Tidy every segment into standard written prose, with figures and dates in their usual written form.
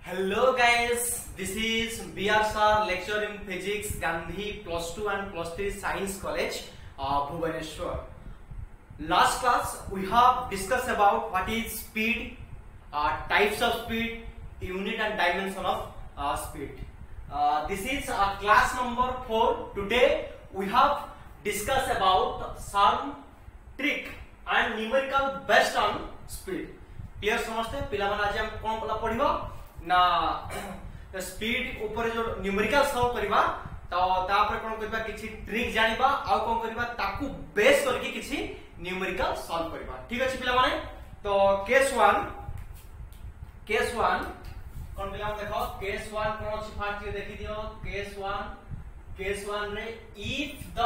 Hello guys, this is BR Sir, lecturer in physics, Gandhi +2 and +3 Science College, Bhubaneswar. Last class we have discussed about what is speed, types of speed, unit and dimension of speed. This is class number 4. Today we have discussed about some trick and numerical based on speed. Clear समझते पिला मन आज हम कौन पला पढ़िबा ना speed ऊपर जो न्यूमेरिकल सॉल्व करबा तो तापर कोन करबा किछि ट्रिक जानिबा आ कोन करबा ताकू बेस करके किछि न्यूमेरिकल सॉल्व करबा। ठीक अछि पिला माने तो केस 1 कोन पिला देखो केस 1 कोन अछि फास्ट ये देखि दियो केस 1 रे if the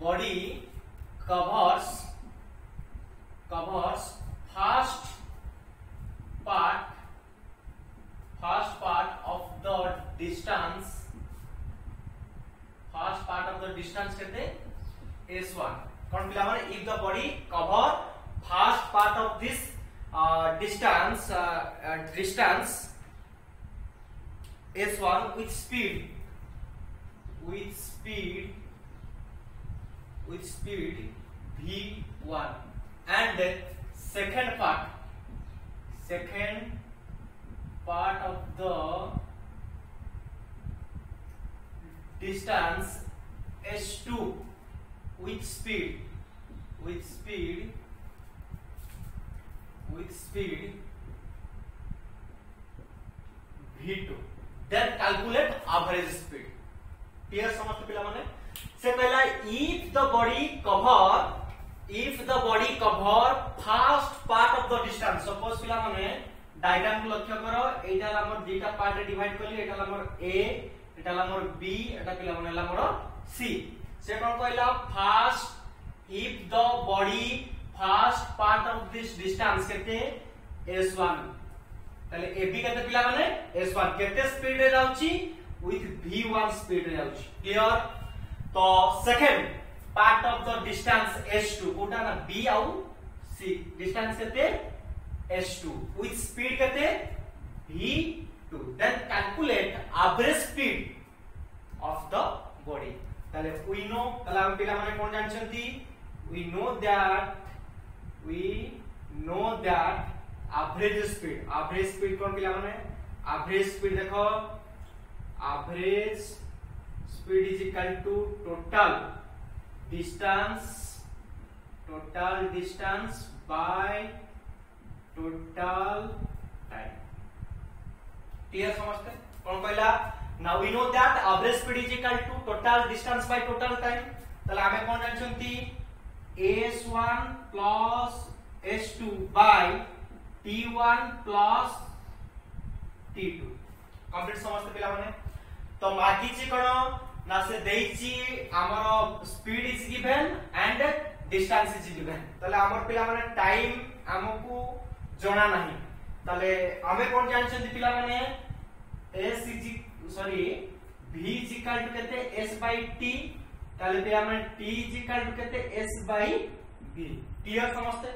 body covers first part of the distance कहते S1 कौन पिला माने if the body cover first part of this distance S1 with speed v1 and second part of the distance S2 with speed v2 then calculate average speed. Clear समझते पिला माने से पहला if the body cover first part of the distance suppose पिला माने diagram को लक्ष्य करो एटा हमर दुटा पार्ट रे डिवाइड करली एटा हमर A एटा हमर B एटा पिला माने हमर C से कोन कहला first if the body first part of this distance केते S1 ताले AB केते पिला माने S1 केते स्पीड रे जाउची with v1 स्पीड रे जाउची। क्लियर तो second part of the distance S2 कोटा ना B आउ C डिस्टेंस केते S2 with speed केते v2 then calculate average speed of the body ताले we know ताले हम पिला माने कोन जानछंती we know that average speed कोन पिला माने average speed देखो average speed is equal to total distance by total time. Clear समझते कौन कहला now we know that average speed is equal to total distance by total time तले हमें कौन जानछंती S1 plus S2 by T1 plus T2 complete समझते पिला माने तो माकिची कोन ना से देइची हमर speed is given and distance is given तले हमर पिला माने टाइम हमकु जणा नाही तले हमें कोन जानछन पिला माने v is equal to केते s by t तले पिला माने t is equal to केते s by v। क्लियर समझते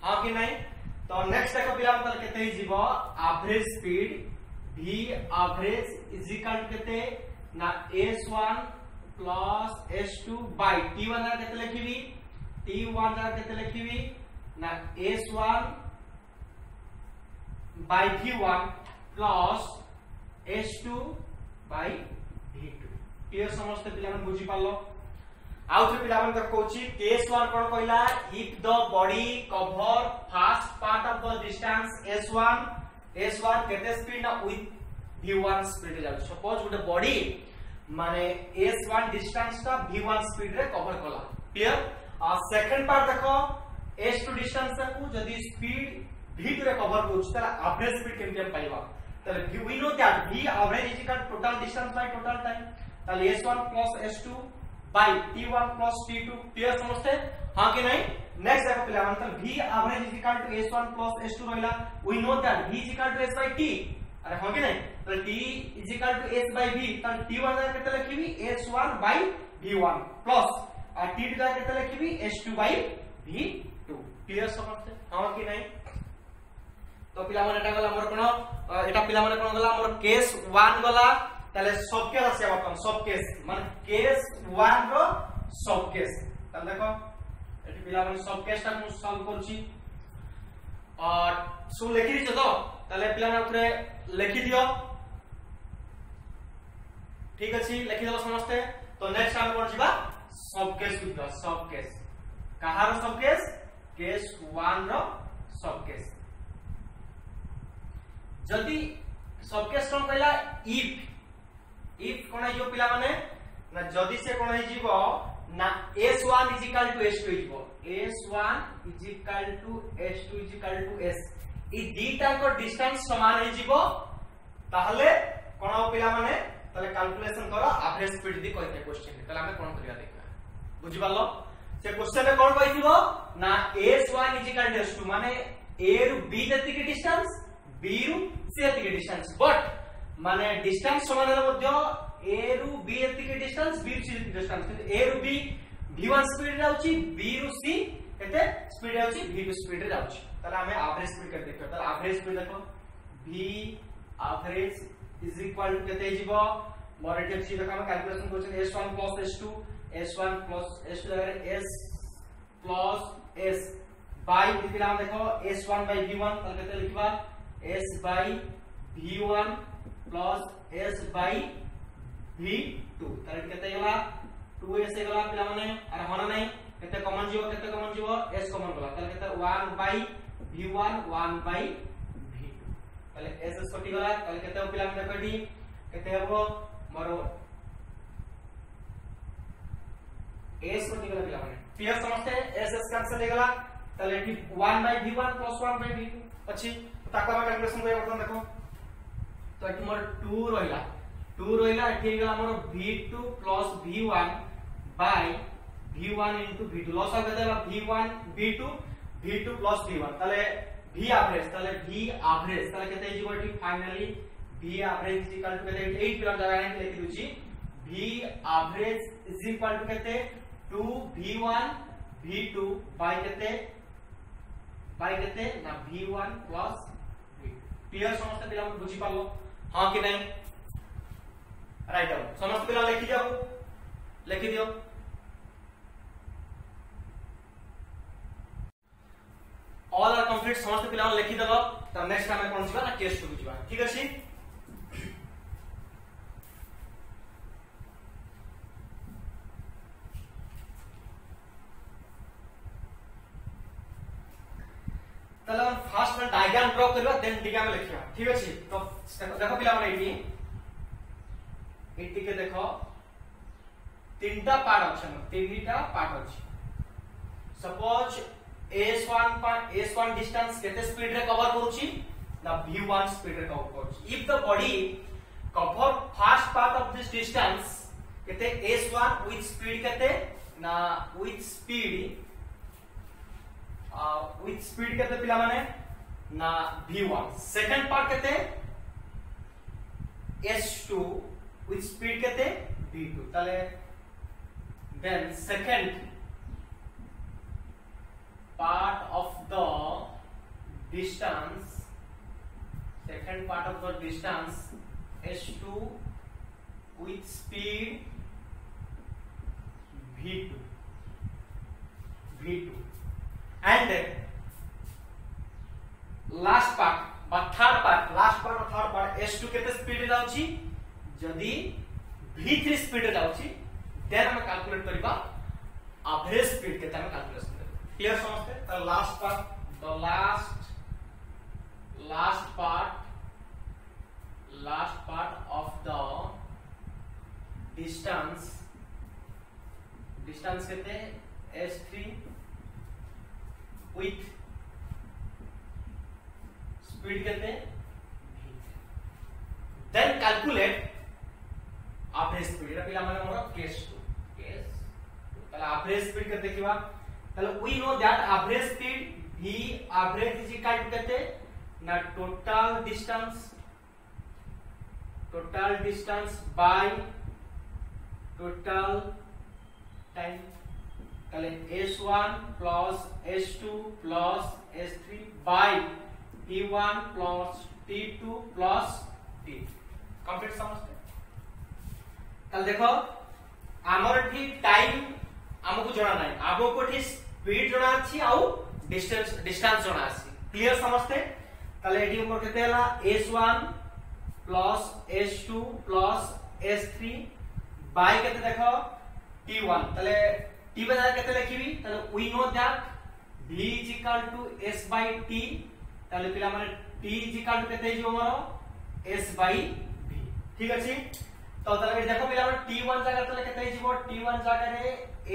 हां कि नहीं तो नेक्स्ट देखो पिला माने केते जीवो average speed v average is equal to केते ना s1 plus s2 by t1 रा केते लिखिबी t1 रा केते लिखिबी ना s1 by v1 plus s2 by v2। Clear समझते पिला मन बुझी पालो आउ थे पिला मन का कोची केस 1 कोन कहला if the body cover first part of the distance S1 केते स्पीड ना with v1 स्पीड रे जाउ सपोज गुटे बॉडी माने S1 डिस्टेंस का v1 स्पीड रे कवर कला। क्लियर सेकंड पार्ट देखो S2 डिस्टेंस को जदी स्पीड v2 रे कवर करू तला एवरेज स्पीड केमते हम पाइबा तले we know that v average is equal to total distance by total time तले S1 plus S2 by T1 plus T2। Clear समझते हां कि नहीं नेक्स्ट देखो पिला मतलब v average is equal to S1 plus S2 रहला we know that v is equal to S by T अरे हां कि नहीं तो T is equal to S by V तो T1 रा केते लिखिबी S1 by V1 plus T2 रा केते लिखिबी S2 by V2। क्लियर समझते हां कि नहीं तो पिला माने एटा गला हमर कोन एटा पिला माने कोन गला हमर केस 1 गला ताले सब केस आसे बतन सब केस माने केस 1 रो सब केस त देखो एटी पिला माने सब केस ता मु सॉल्व करछि और सु लिखि दिछ तो ताले पिला माने ऊपर लिखि दियो ठीक अछि लिखि दलो समझते तो नेक्स्ट हम कोन जिबा सब केस बुझबा सब केस कहार सब केस 1 रो सब केस जदी सब केस कोन कहला इफ कोन जो पिला माने ना जदी से कोन हे जीवो ना s1 = s2 जीवो s1 = s2 = s ई दीटा को डिस्टेंस समान हे जीवो ताहले कोन पिला माने ताले कैलकुलेशन करो एवरेज स्पीड दी कहते क्वेश्चन ताले हमें कोन करिया देखा बुझि पालो से क्वेश्चन में कोन कहथिबो ना s1 = s2 माने a रु b जति के डिस्टेंस b रु c जति के डिस्टेंस बट माने डिस्टेंस समान है मध्य a रु b जति के डिस्टेंस b रु c जति के डिस्टेंस किंतु a रु b v1 स्पीड राउची b रु c केते स्पीड राउची v2 स्पीड राउची ताले हमें एवरेज स्पीड कर देखो ताले एवरेज स्पीड देखो v एवरेज = केते जीवो मोर एटे छी देखो हम calculation करछन s1 + s2 s1 + s2 जगह s + s बाय पिला हम देखो s1 / v1 ताले केते लिखबा s / v1 + s / v2 ताले केते गला 2s गला पिला माने अरे होना नहीं केते कॉमन जीवो s कॉमन गला ताले केते 1 / v1 1 / v2 ताले s कटि गला ताले केते पिला माने देखो डी केते हबो मारो s कटि गला पिला माने क्लियर समझते s कैंसिल हो गला ताले एठी 1 / v1 + 1 / v2 अछि ताको हम कैलकुलेशन करे बर्तन देखो तो एठी मोर 2 रहिला एठी गला मोर v2 + v1 / v1 * v2 loss हो गला v1 v2 + v1 ताले v एवरेज ताले केते जीवो एठी फाइनली v एवरेज = केते 8 पिला जगह ने लिखि दुची v एवरेज = केते 2 v1 v2 बाय केते ना v1 + v2 क्लियर समस्त पिला हम बुझी पालो हां कि नहीं राइट डाउन समस्त पिला लिखि दियो ऑल आर कंप्लीट समस्त पिला लिखि दलो त नेक्स्ट टाइम कोन जिबा ना केस 2 बुझिबा ठीक अछि तला फर्स्ट में डायग्राम ड्रा करबा देन डिग्राम लिखिबा ठीक अछि तो देखो पिला माने एटी के देखो तीनटा पार्ट अछि सपोज s1 डिस्टेंस केते स्पीड रे कवर करूची ना v1 स्पीड रे कवर करूची if the body cover first part of this distance केते s1 विथ स्पीड केते ना विथ स्पीड केते पिला माने ना v1 सेकंड पार्ट केते s2 विथ स्पीड केते v2 ताले then second part of the distance s2 with speed v2 and last part third part s2 केते स्पीड रे जाउची जदी v3 स्पीड रे जाउची देन हम कैलकुलेट करबा एवरेज स्पीड केते हम कैलकुलेट क्लियर समझते the last part of the distance कहते हैं s3 with speed कहते हैं then calculate average speed पिला माने मोर केस 2 ताला average speed कहते किबा ताले we know that average speed v average is equal to कहते ना total distance by total time ताले s1 plus s2 plus s3 by T1 plus T2 plus T complete समझते ताल देखो हमर एठी टाइम हमको जणा नाही आबो कोठी स्पीड जणा अछि आउ डिस्टेंस जणा अछि क्लियर समझते ताले एठी हमर केते हला S1 plus S2 plus S3 bye केते देखो T1 ताले T बजा केते लिखिबी ताले we know that V is equal to S by T ताले पिला माने T is equal to केते जो हमरो S by V ठीक अछि तो ताले देखो पिला माने T1 जगह ताले केते जीवो T1 जगह रे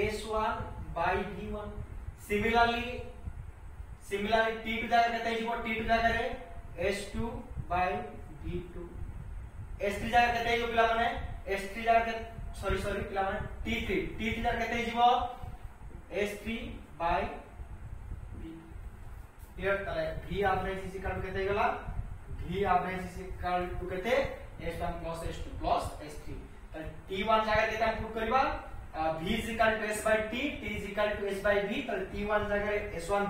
S1 by V1 similarly T2 जगह केते जीवो T2 जगह रे S2 by V2 S3 जगह केते जीवो पिला माने S3 जगह के सॉरी पिला माने T3 जगह केते जीवो S3 by here ताले V average is equal to केते गला V average is equal to केते S1 plus S2 plus S3 ताले T1 जगह केते हम प्रूव करबा V is equal to S by T is equal to S by V ताले T1 जगह S1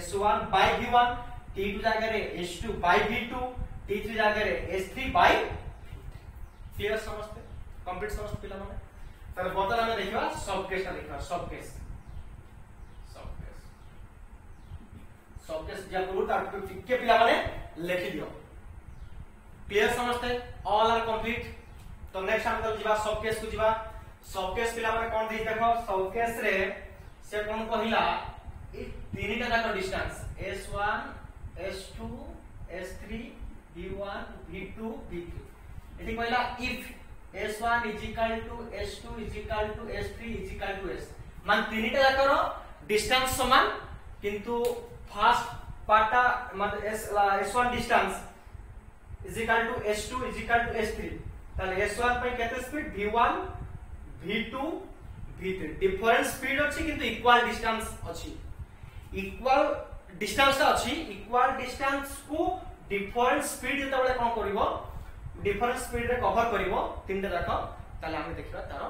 S1 by V1 T2 जगह S2 by V2 T3 जगह S3 by क्लियर समझते कंप्लीट समझते पिला माने ताले बदल हम देखिबा सब केस देखिबा सब केस जरूर टिके पिला माने लिखि दियो क्लियर समझते ऑल आर कंप्लीट तो नेक्स्ट हम जीवा सब केस को जीवा सब केस पिला माने कोन दै देखो सब केस रे से कोन कहिला ई तीनटा जाक distance S1 S2 S3 V1 V2 V3 एठी कहिला if S1 is equal to S2 is equal to S3 is equal to S मान तीनटा जाकर डिस्टेंस समान किंतु फर्स्ट पार्टा मतलब S1 distance is equal to S2 is equal to S3 ताले S1 पे केते speed V1 V2 V3 different speed अछि किंतु इक्वल डिस्टेंस अछि इक्वल डिस्टेंस अछि इक्वल डिस्टेंस को डिफरेंट स्पीड जते बळे कोन करबो डिफरेंट स्पीड रे कवर करबो तीनटा जाक ताले हम देखिबा तारो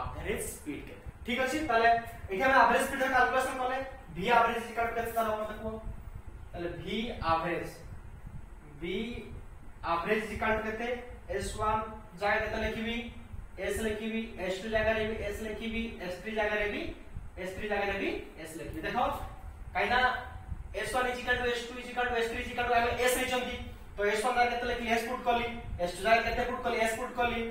एवरेज स्पीड के ठीक अछि ताले एठी हम एवरेज स्पीड रे कैलकुलेशन करले V average इक्वल टू केते तालो देखो ताले V average इक्वल टू केते S1 जाय केते लिखिबी S लिखिबी S2 जगह रे भी S लिखिबी S3 जगह रे भी S लिखिबी देखो काइना S1 equal to S2 equal to S3 equal to हम S लिखंती तो S1 जगह केते लिखली S पुट करली S2 जगह केते पुट करली S पुट करली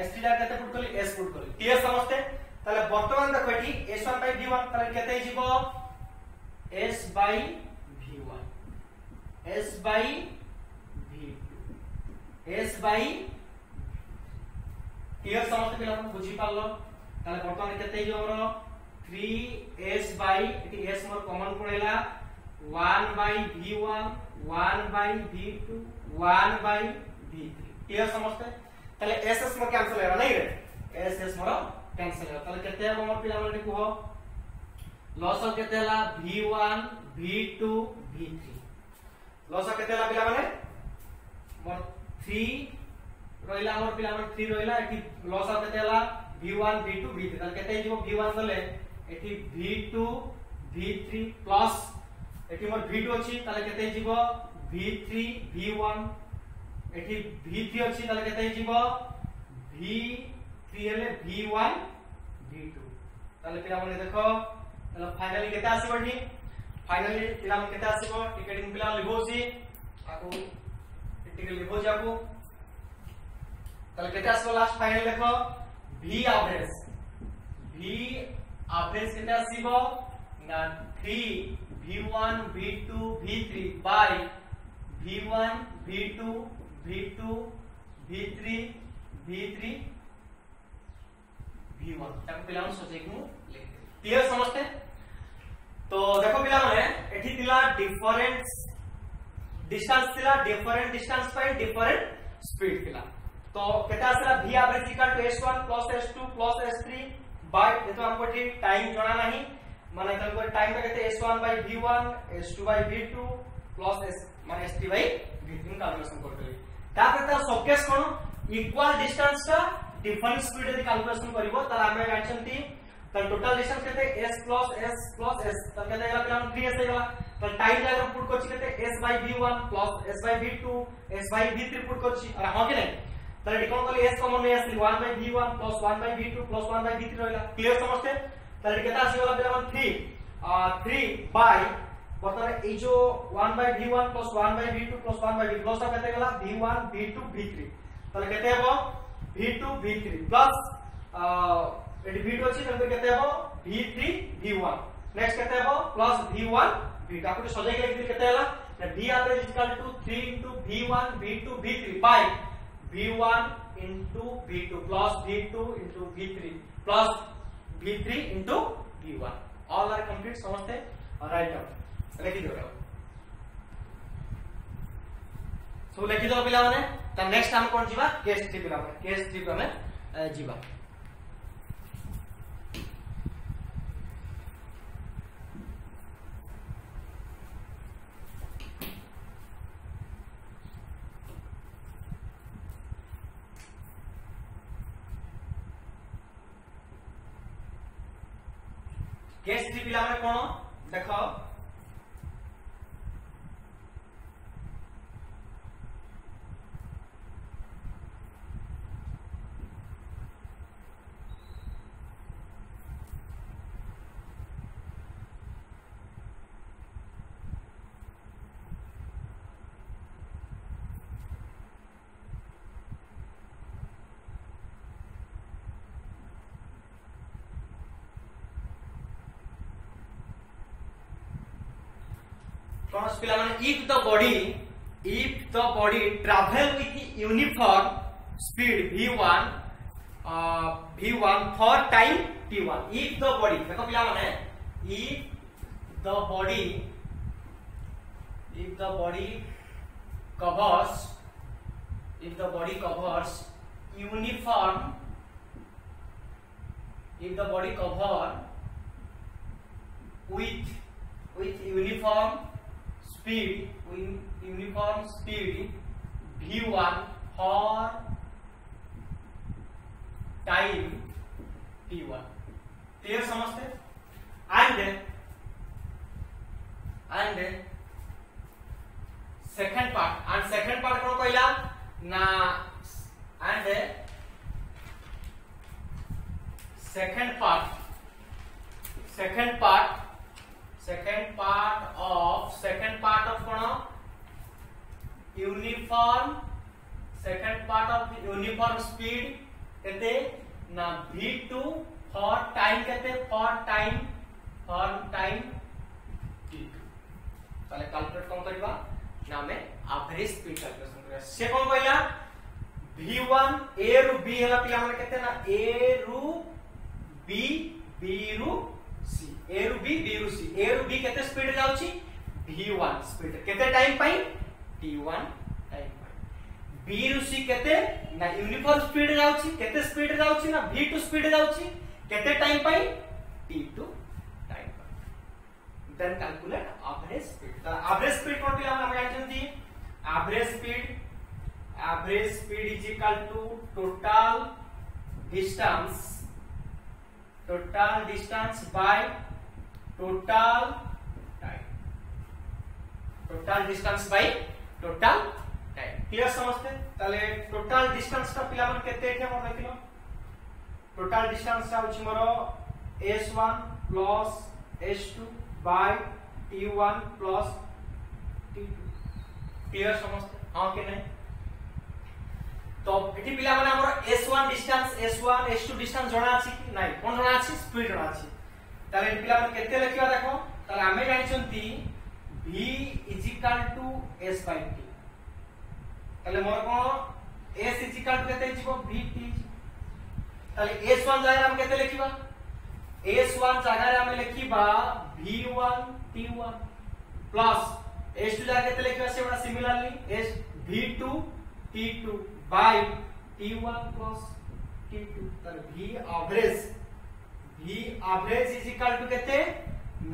S3 जगह केते पुट करली S पुट करली क्लियर समझते ताले वर्तमान देखो एठी S1 by V1 ताले केते जीवो S by V1 S by V2 S by clear समझते पिला बुझी पालो ताले वर्तमान केते जो हमरो 3S by eighty S more common पड़ेला 1 by V1 1 by V2 1 by V3 clear समझते ताले SS मोर कैंसिल हेरा नहीं रे SS मोर कैंसिल हेरा ताले केते हमर पिला माने को लॉस ऑफ केते हला V1 V2 V3 loss of केते हला पिला माने मोर 3 रहिला हमर पिला माने 3 रहिला एठी लॉस ऑफ केते हला V1 V2 V3 ताले केते जीवो V1 दले एठी V2 V3 प्लस एठी मोर V2 अछि ताले केते जीवो V3 V1 एठी V3 अछि ताले केते जीवो V3 हेले V1 V2 ताले पिला माने देखो ताले फाइनली केते आसीबो ठी फाइनली पिला माने केते आसीबो टिकेटिंग पिला लिखोसी आको टिकेट लिखो जाको ताले केते आसीबो लास्ट फाइनल देखो V एवरेज केते आसीबो ना 3 V1 V2 V3 by V1 V2 V2 V3 V3 V1 ताको पिला माने सोचे कि लिख क्लियर समझते तो देखो पिला माने एठी दिला डिफरेंट डिस्टेंस दिला डिफरेंट डिस्टेंस पे डिफरेंट स्पीड दिला तो केता आसला V average equal to S1 plus S2 plus S3 by ये तो हमको ठीक टाइम जोड़ा नहीं माने हमको टाइम पे कहते S1 by V1 S2 by V2 plus S माने S3 by V3 कैलकुलेशन करते ता कहता सब केस कोन इक्वल डिस्टेंस का डिफरेंट स्पीड यदि कैलकुलेशन करिवो त हमें जानछंती त टोटल डिस्टेंस कहते S plus S plus S त कहते गला 3S हेगला तो टाइम जगह पुट करछि केते s by v1 plus s by v2 s by v3 put करछि और हां कि नहीं ताले डिकोन कले s कॉमन नै आसी 1 by v1 plus 1 by v2 plus 1 by v3 रहला क्लियर समझते ताले केता आसी वाला पिला 3 by बर्तमान ए जो 1 by v1 plus 1 by v2 plus 1 by v plus ता केते गला v1 v2 v3 ताले केते हबो v2 v3 plus AD v2 अछि तंत्र केते हबो v3 v1 नेक्स्ट केते हबो प्लस v1 v2 आपको सजाई के लिख केते हला v average is equal to 3 into v1 v2 v3 by v1 into v2 plus v2 into v3 plus v3 into v1 all are complete समझते और राइट डाउन लिखि दो सो लिखि दो पिला माने त नेक्स्ट हम कोन जीवा केस 3 पिला माने केस 3 को हमें जीवा केस 3 पिला माने कोन देखो पिला माने if the body travel with uniform speed v1 for time t1 if the body देखो पिला माने if the body covers uniform if the body cover with uniform speed v1 for time t1 clear समझते and second part कौन कहला ना and second part of कौन uniform speed कहते ना v2 for time कहते for time t2 ताले calculate कौन करबा ना में एवरेज स्पीड कैलकुलेशन करबा से कौन कहला v1 a रु b हला पिला माने कहते ना a रु b b रु c a रु b b रु c a रु b केते स्पीड जाउची v1 स्पीड केते टाइम पाई t1 टाइम पाई b रु c केते ना यूनिफॉर्म स्पीड जाउची केते स्पीड जाउची ना v2 स्पीड जाउची केते टाइम पाई t2 टाइम पाई देन कैलकुलेट एवरेज स्पीड तो एवरेज स्पीड कोन पिला हम जानछन average speed is equal to total distance by total time clear समझते ताले टोटल डिस्टेंस का पिला मन केते एठे मोर देखिलो टोटल डिस्टेंस सा होची मोर s1 plus s2 by t1 plus t2 clear समझते हां के नहीं तो एठी पिला माने हमर s1 distance s1 s2 distance जणा अछि कि नाही कोन जणा अछि स्पीड जणा अछि ताले एठी पिला माने केते लिखिबा देखो ताले हमें जानछंती v is equal to s by t ताले मोर कोन s is equal to केते जिवो vt ताले s1 जगह हम केते लिखिबा s1 जगह हम लिखिबा v1 t1 प्लस s2 जगह केते लिखिबा सेबडा similarly s v2 t2 by t1 plus t2 तर v average is equal to केते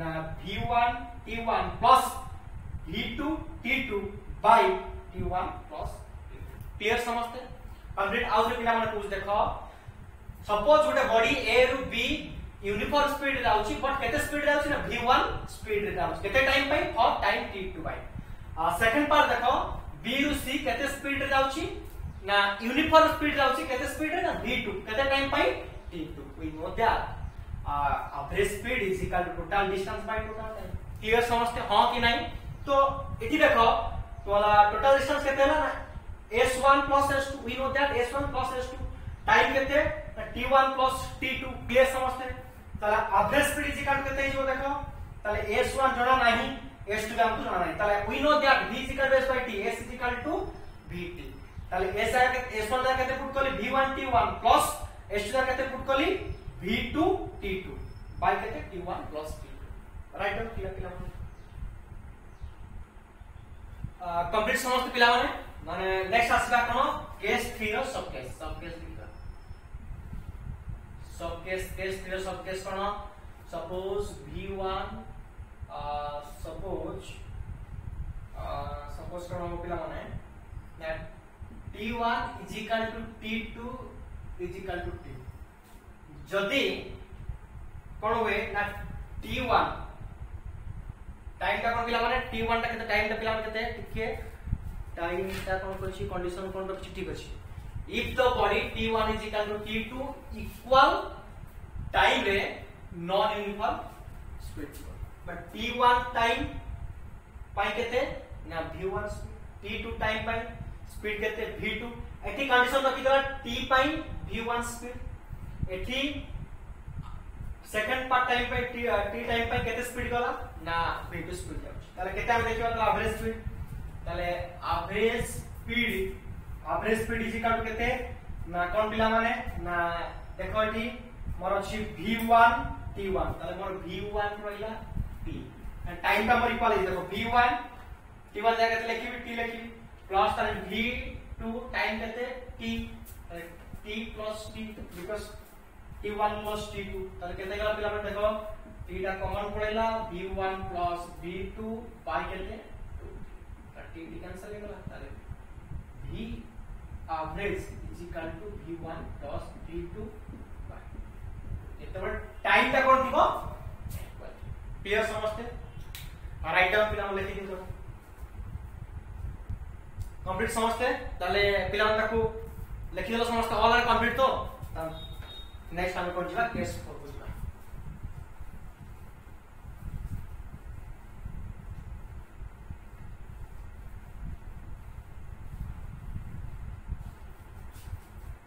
ना v1 t1 plus v2 t2 by t1 plus clear समझते कंप्लीट आउट पिला माने पूछ देखो सपोज गोटे बॉडी a रु b यूनिफॉर्म स्पीड रे जाउची बट केते स्पीड रे जाउची ना v1 स्पीड रे जाउची केते टाइम पई for time t2 by second part देखो b रु c केते स्पीड रे जाउची ना यूनिफॉर्म स्पीड जाउची केते स्पीड रे ना v2 केते टाइम पई t2 we know that average speed is equal to total distance by total time clear समझते हां कि नहीं तो इठी देखो तोला टोटल डिस्टेंस केते होला ना s1 s2 we know that s1 s2 time केते t1 t2 क्लियर समझते ताला average speed is equal to केते हो देखो ताले s1 जणा नाही s2 का हमको जाना नहीं ताले we know that v is equal to s by t s is equal to vt ताले s आ के s1 जा केते पुट करली v1 t1 प्लस s2 जा केते पुट करली v2 t2 बाय केते t1 t2 right clear clear complete समस्त पिला माने नेक्स्ट आसीबा कोन केस 3 रो सब केस केस 3 रो सब केस कोन सपोज v1 सपोज कोन पिला माने that t1 is equal to t2 is equal to t जदी कोन होए ना t1 टाइम का कोन पिला माने t1 टा केते टाइम टा पिला केते टिके टाइम टा कोन करछि कंडीशन कोन रखछि ठीक अछि if the body t1 is equal to t2 equal time रे non uniform speed but t1 time पाई केते ना v1 t2 time पाई स्पीड केते v2 एठी कंडीशन रखि दला t पाई v1 स्पीड एठी सेकंड पार्ट टाइम पाई t टाइम पाई केते स्पीड गला ना v2 स्पीड जाउछ ताले केते हम देखियो तो एवरेज स्पीड ताले average speed is equal to केते ना कोन पिला माने ना देखो एठी मोर अछि v1 t1 ताले मोर v1 रहिला t एंड टाइम का मोर इक्वल देखो v1 t1 जगह केते लिखिबी t लिखिबी प्लस ताले v2 टाइम केते t plus t because t1 plus t2 ताले केते गला पिला माने देखो t टा कॉमन पड़ेला v1 प्लस v2 बाय केते 2 t कैंसिल हो गला ताले v average is equal to v1 plus v2 by एतबे टाइम ता कोन दिबो क्लियर समझते राइट डाउन पिला लेखि दिबो कंप्लीट समझते ताले पिला ताकू लेखि देलो समझते ऑल आर कंप्लीट तो नेक्स्ट हम कोन जिबा केस 4 बुझबा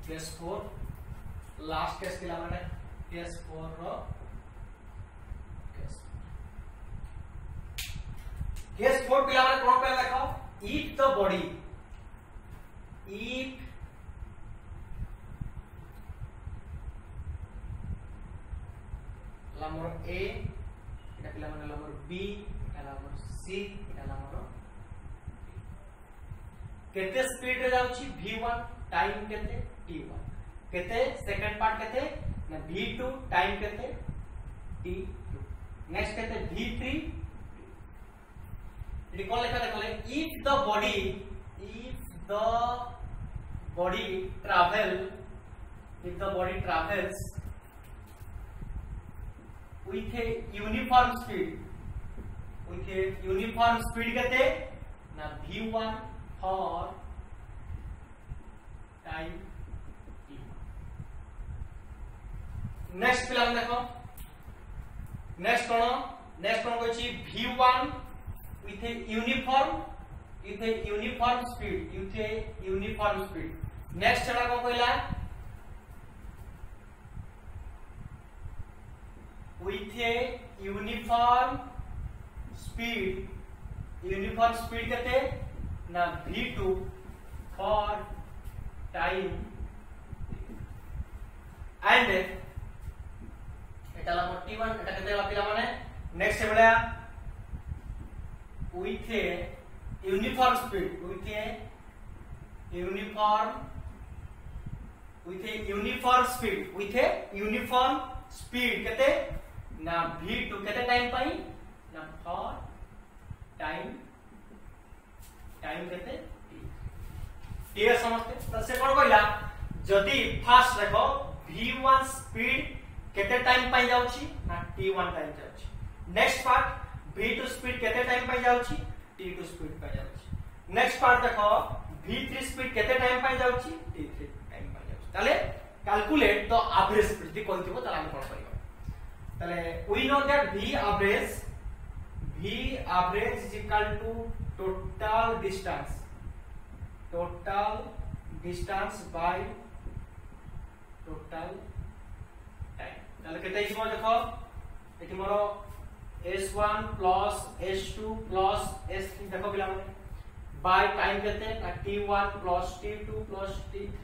केस 4 लास्ट केस पिला माने केस 4 रो केस 4 पिला माने कोन पे देखो if the body if lamor a eta पिला माने lamor b eta lamor c eta lamor केते स्पीड रे जाउची v1 टाइम केते t1 केते सेकंड पार्ट केते ना v2 टाइम केते t2 नेक्स्ट केते v3 इडी कोन लेखा देखले if the body travels with a uniform speed केते ना v1 for टाइम नेक्स्ट पिला देखो नेक्स्ट कोन कहछि v1 with a uniform speed next चला को कहला with a uniform speed केते ना v2 for time and एटाला 41 एटा केते वाला पिला माने next एबडा with a uniform speed केते ना v2 केते टाइम पाई ना for टाइम केते क्लियर समझते तो से कोन कहला जदी फास्ट देखो v1 स्पीड केते टाइम पाई जाउची ना t1 टाइम जाउची। नेक्स्ट पार्ट v2 स्पीड केते टाइम पाई जाउची t2 स्पीड पाई जाउची। नेक्स्ट पार्ट देखो v3 स्पीड केते टाइम पाई जाउची t3 टाइम पाई जाउची। ताले कैलकुलेट द एवरेज स्पीड दी कोनथिबो ताले हम कोन करियो। ताले we know that v average is equal to total distance by total time। ताले केते इसमो देखो एठी मोरो s1 plus s2 plus s3 देखो पिला माने बाय टाइम केते t1 plus t2 plus t3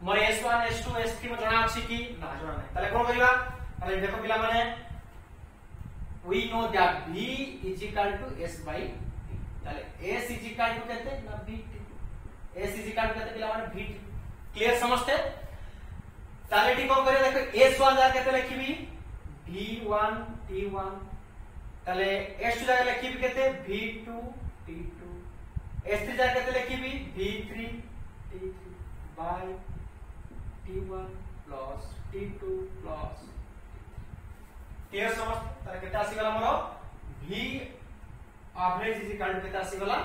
मोर s1 s2 s3 में जणा अछि कि ना जणा नै। ताले कोन करिवा ताले देखो पिला माने we know that v is equal to s by t। ताले s is equal to केते ना vt s is equal to केते पिला माने vt। क्लियर समझते। ताले टी कोन करे देखो s1 जा केते लिखिबी v1 t1। ताले s2 जा लिखिबी केते v2 t2। s3 जा केते लिखिबी v3 t3 by t1 plus t2 plus clear समझ। ताले केते आसी गला मोर v average is equal to केते आसी गला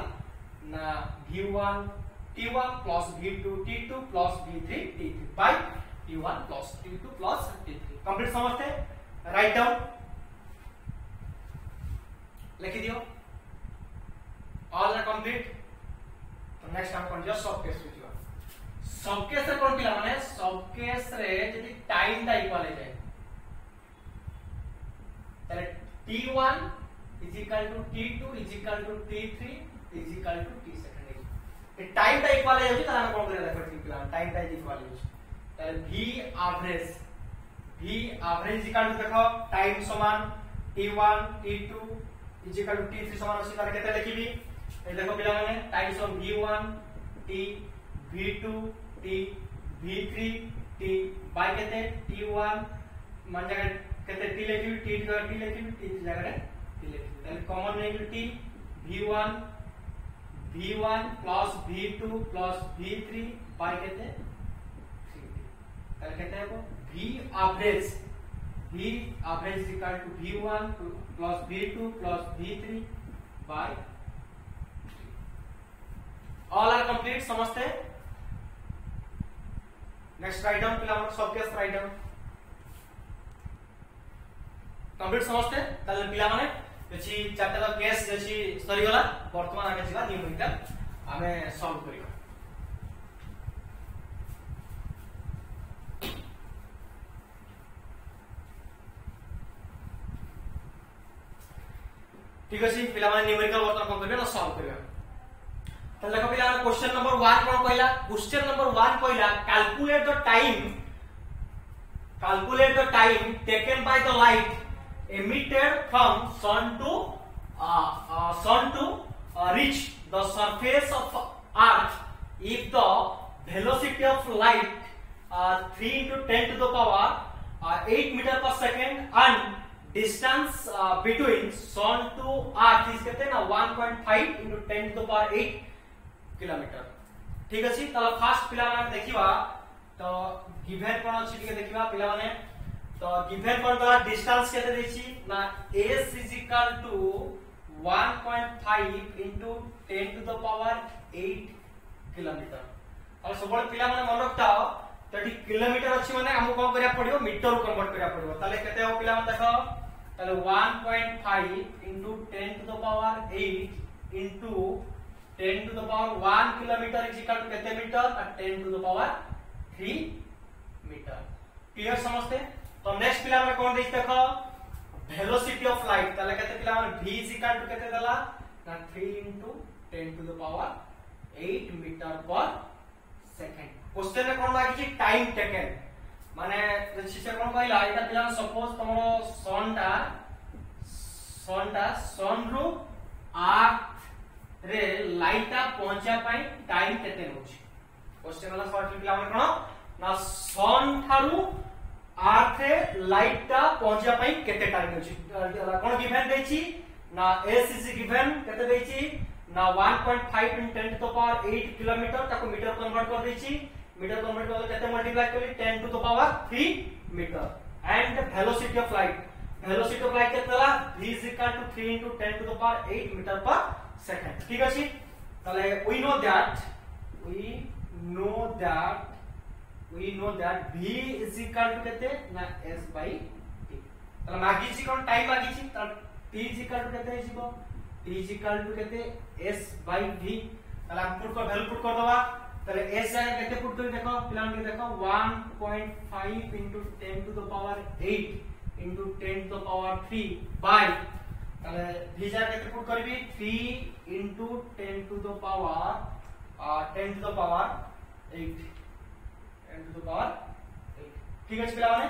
ना v1 t1 plus v2 t2 plus v3 t3 by t1 plus t2 plus t3। Complete समझते। राइट डाउन लिख दियो ऑल आर कंप्लीट। तो नेक्स्ट हम कोन जस्ट सब केस बुझियो। सब केस रे कोन पिला माने सब केस रे जदी टाइम दा इक्वल हे जाय ताले t1 is equal to t2 is equal to t3 is equal to t second. A time दा इक्वल हे जाय ताले हम कोन करे देखो ठीक पिला टाइम दा इक्वल हे जाय ताले v average is equal to देखो टाइम समान t1 t2 is equal to t3 समान अछि ताले केते लिखिबी ए देखो पिला माने टाइम सम v1 t v2 t v3 t by केते t1 मान जगह केते t लिखिबी t जगह t लिखिबी t जगह t लिखिबी। ताले कॉमन नेम t v1 plus v2 plus v3 by केते 3t। ताले केते हो v average is equal to v1 plus v2 plus v3 by 3। all are complete समझते। नेक्स्ट राइट डाउन पिला सब केस राइट डाउन कंप्लीट समझते। ताले पिला माने जछि चारटा केस जछि सरी गला वर्तमान आगे जिला न्यूमेरिकल हमें सॉल्व करियो। ठीक अछि पिला माने न्यूमेरिकल वर्तमान कोन करबे ना सॉल्व करियो। ताले देखो पिला क्वेश्चन नंबर 1 कोन कहला क्वेश्चन नंबर 1 कहला calculate the time taken by the light emitted from sun to reach the surface of earth if the velocity of light 3 into 10 to the power 8 meter per second and distance between sun to earth is कहते हैं ना 1.5 into 10 to the power 8 kilometre. ठीक अछि। तला fast पिला माने देखिबा तो गिवन कोन अछि के देखिबा पिला माने तो गिवन कोन द्वारा डिस्टेंस केते देछि ना s is equal to 1.5 into 10 to the power 8 kilometre. और सबले पिला माने मन रखता तो ठीक किलोमीटर अछि माने हमको कोन करिया पड़ियो मीटर कन्वर्ट करिया पड़ियो। ताले केते हो पिला माने देखो ताले 1.5 into 10 to the power 8 into 10 to the power 1 kilometre is equal to केते metre 10 to the power 3 metre. Clear समझते। तो नेक्स्ट पिला में कोन देख देखो वेलोसिटी ऑफ लाइट ताले कहते पिला में v is equal to कहते दला ना 3 into 10 to the power 8 metre per second. Question में कोन लागी छी टाइम टेकन माने जछि से कोन कहला एटा पिला सपोज तमरो सन रु अर्थ रे लाइटा पहुंचा पाई टाइम केते होछि। क्वेश्चन वाला शॉर्ट पिला में कोन ना सन थारु अर्थ रे लाइटा पहुंचा पाई केते टाइम होछि। कोन गिवन देछि ना s is given केते देछि ना 1.5 into 10 to the power 8 kilometre ताको मीटर कन्वर्ट कर देछि। मीटर कन्वर्ट कर केते मल्टीप्लाई करी 10 to the power 3 metre. And velocity of light केते होला v is equal to 3 into 10 to the power 8 metre per second ठीक अछि तले we know that v is equal to केते ना s by t तले मागी छी कोन टाइम मागी छी त t is equal to केते हिजबो t is equal to केते s by v तले हम पुट को वैल्यू पुट कर दवा तले s जाने केते पुट करी देखो प्लान के देखो 1.5 into 10 to the power 8 into 10 to the power 3 by তাহলে v যা কেতে পুট করবি 3 into 10 to the power 8 10 to the power 8 ठीक है पिला माने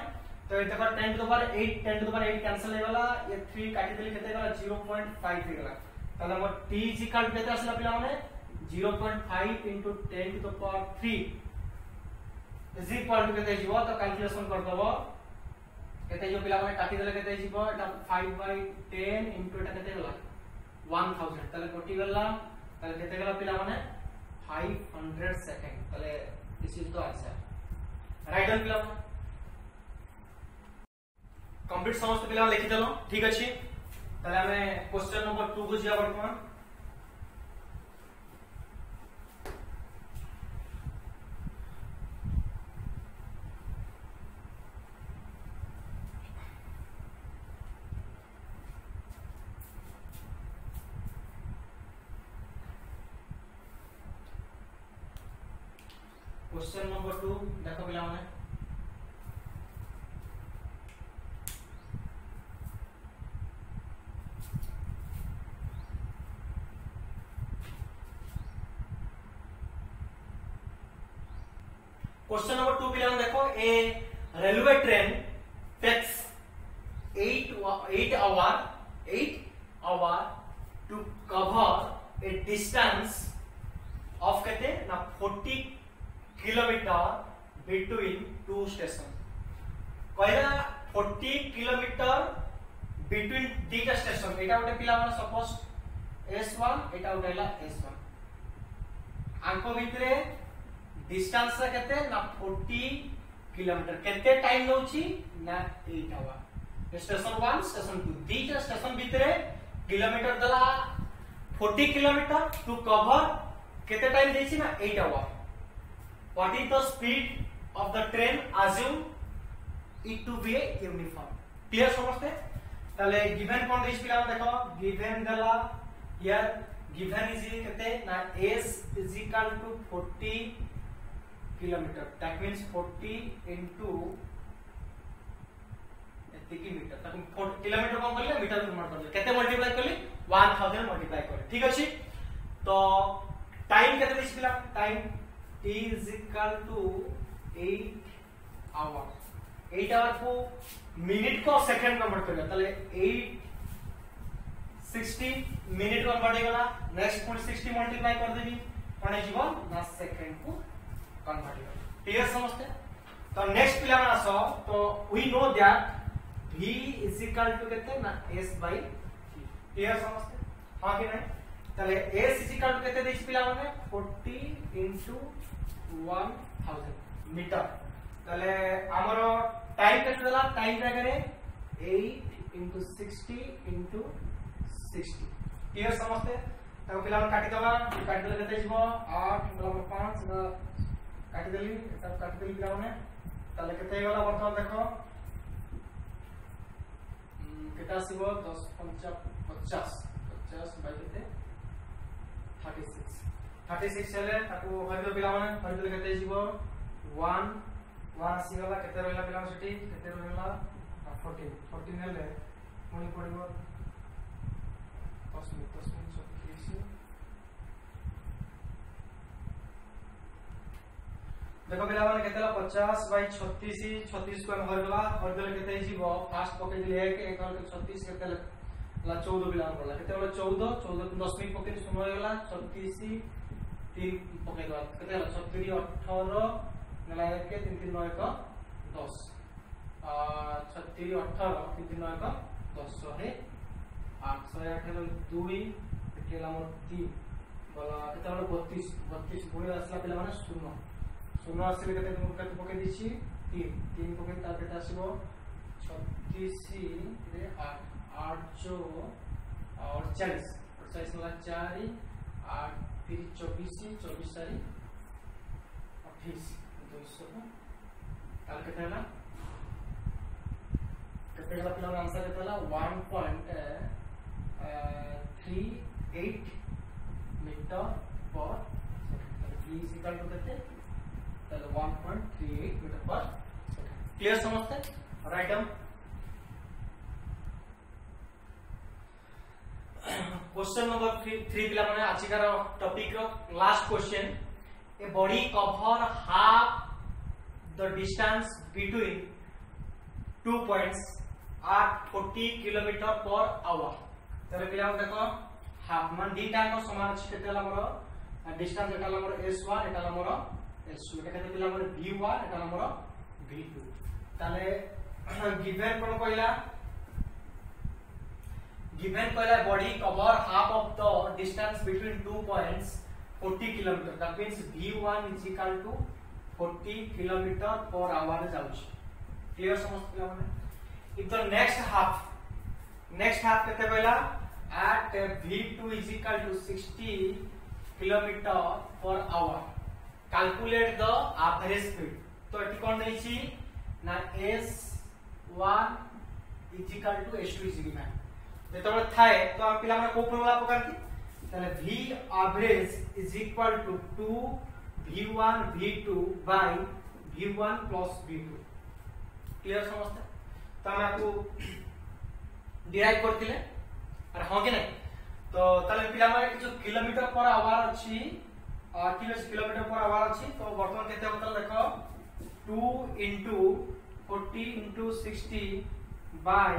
तो ये देखो 10 to the power 8 कैंसिल हो गला ये 3 काटी देली केते गला 0.5 हो गला ताले हमर t is equal to केते आसला पिला माने 0.5 into 10 to the power 3 is equal to केते जीवो तो कैलकुलेशन कर दबो केते जो पिला माने काटी देले केते जीवो एटा 5 by 10 into एटा केते गला 1000 ताले कोटी गला ताले केते गला पिला माने 500 सेकंड ताले this is the answer right on पिला कंप्लीट समस्त पिला लिखि देलो ठीक अछि ताले हमें क्वेश्चन नंबर 2 को जिया वर्तमान क्वेश्चन नंबर 2 देखो पिला माने क्वेश्चन नंबर 2 पिला माने देखो a railway train takes 8 hour to cover a distance of कहते ना 40 किलोमीटर बिटवीन टू स्टेशन कहला 40 किलोमीटर बिटवीन दीटा स्टेशन एटा उठे पिला माने सपोज S1 एटा उठेला S1 आंको भितरे डिस्टेंस केते ना 40 किलोमीटर केते टाइम नउची ना 8 आवर स्टेशन 1 स्टेशन 2 दीटा स्टेशन भितरे किलोमीटर दला 40 किलोमीटर टू कवर केते टाइम देछि ना 8 our What is the speed of the train? Assume it to be a uniform. Clear समझते? ताले given कौन देश पिला देखो given दला here given is कहते ना s is equal to 40 kilometre that means 40 into एतिकी मीटर ताकि 40 किलोमीटर कौन करले मीटर कन्वर्ट करले केते मल्टीप्लाई करले 1000 मल्टीप्लाई करले ठीक अछि तो टाइम केते देश पिला time t is equal to 8 hour 8 hour को मिनट को सेकंड कन्वर्ट करेगा ताले 860 मिनट कन्वर्ट होगा नेक्स्ट 60 मल्टीप्लाई कर देबी कोने जीवो ना सेकंड को कन्वर्ट होगा क्लियर समझते तो नेक्स्ट पिला में आसो तो we know that v is equal to कहते ना s by t क्लियर समझते हां कि नहीं ताले s is equal to कहते देख पिला माने 40 into 1000 मीटर ताले हमरो टाइम केते देला टाइम जागा रे 8 into 60 into 60 क्लियर समझते तो पिला काटी दबा काटी देले केते जीवो 8 बराबर 5 काटी देली तब काटी देली पिला माने ताले केते गला वर्तमान देखो केटा सिबो 10 50 बाय केते 36 चले ताको हरिदो पिला माने हरिदो केते जीवो 1 आसी गला केते रहला पिला सेठी केते रहला 14 हेले पुनी पडिबो 10 मिनिट 36 देखो पिला माने केतेला 50 बाय 36 को हम हरगला हरदले केते जीवो फास्ट पके दिले के एक और 36 केते ला 14 पिला पड़ला केते वाला 14 को 10 मिनिट पके सुनो गला 36 3 पके दो केते ला 36 18 नला के 3 3 9 का 10 36 18 3 3 9 का 10 है 808 है 2 केला मोर 3 बोला केते वाला 32 पुणी आसला पिला माने 0 आसले केते पके दिछि 3 पके ता केते आसीबो 36 रे 8 जो और 40 48 वाला 4 8 फिर 24 24 सारी 28 200 ताल केते हला केते हला पिला आंसर केते हला 1.38 metre per second v is equal to केते ताले 1.38 मीटर पर सेकंड क्लियर समझते राइट डाउन क्वेश्चन नंबर 3 पिला माने आजिकार टॉपिक रो last question a body cover half the distance between 2 points at 40 kilometre per hour तरे पिला देखो हाफ मान दीटा को समान अछि केते हला मोर डिस्टेंस एटा हला मोर s1 एटा हला मोर s2 एटा केते पिला मोर v1 एटा हला मोर v2 ताले गिवन कोन कहला given कहला body cover half of the distance between 2 points 40 km that means v1 is equal to 40 km per hour जाउछ clear समझ पिला माने if the next half केते कहला at v2 is equal to 60 km per hour calculate the average speed तो eighty कोन देई छी ना s1 is equal to s2 is given जेतबे थाए तो हम पिला माने को फॉर्मूला पकड़ती ताले v average is equal to 2 v1 v2 by v1 plus v2 clear समझते तो हम आपको डिराइव करथिले अरे हां कि नहीं तो ताले पिला माने जो किलोमीटर पर आवर अछि किलोमीटर पर आवर अछि तो वर्तमान केते होतल देखो 2 into 40 into 60 by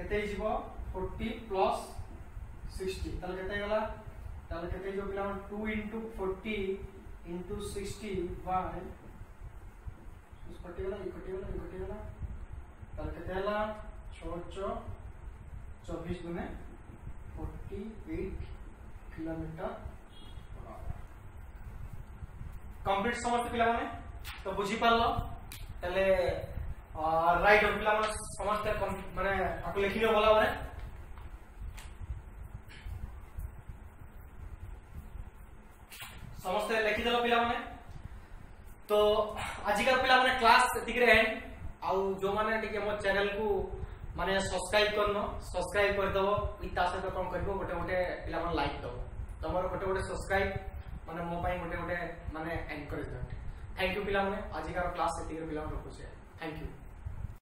केते हिजबो 40 plus 60 ताले केते गला ताले केते जो पिला 2 into 40 into 60 by इस कटे गला ताले केते हला 6 24 गुने 48 किलोमीटर कंप्लीट समझते पिला माने तो बुझी पारलो ताले राइट पिला माने समझते माने आपको लिखि दियो बोला माने समझते लिखि देलो पिला माने तो आजिकार पिला माने क्लास एतिकरे एंड आउ जो माने टिके मो चैनल को माने सब्सक्राइब करनो सब्सक्राइब कर दबो इता से तो कम करबो गोटे गोटे पिला माने लाइक दबो तमरो गोटे गोटे सब्सक्राइब माने मो पाई गोटे गोटे माने एनकरेजमेंट थैंक यू पिला माने आजिकार क्लास एतिकरे पिला माने रखुछे थैंक यू।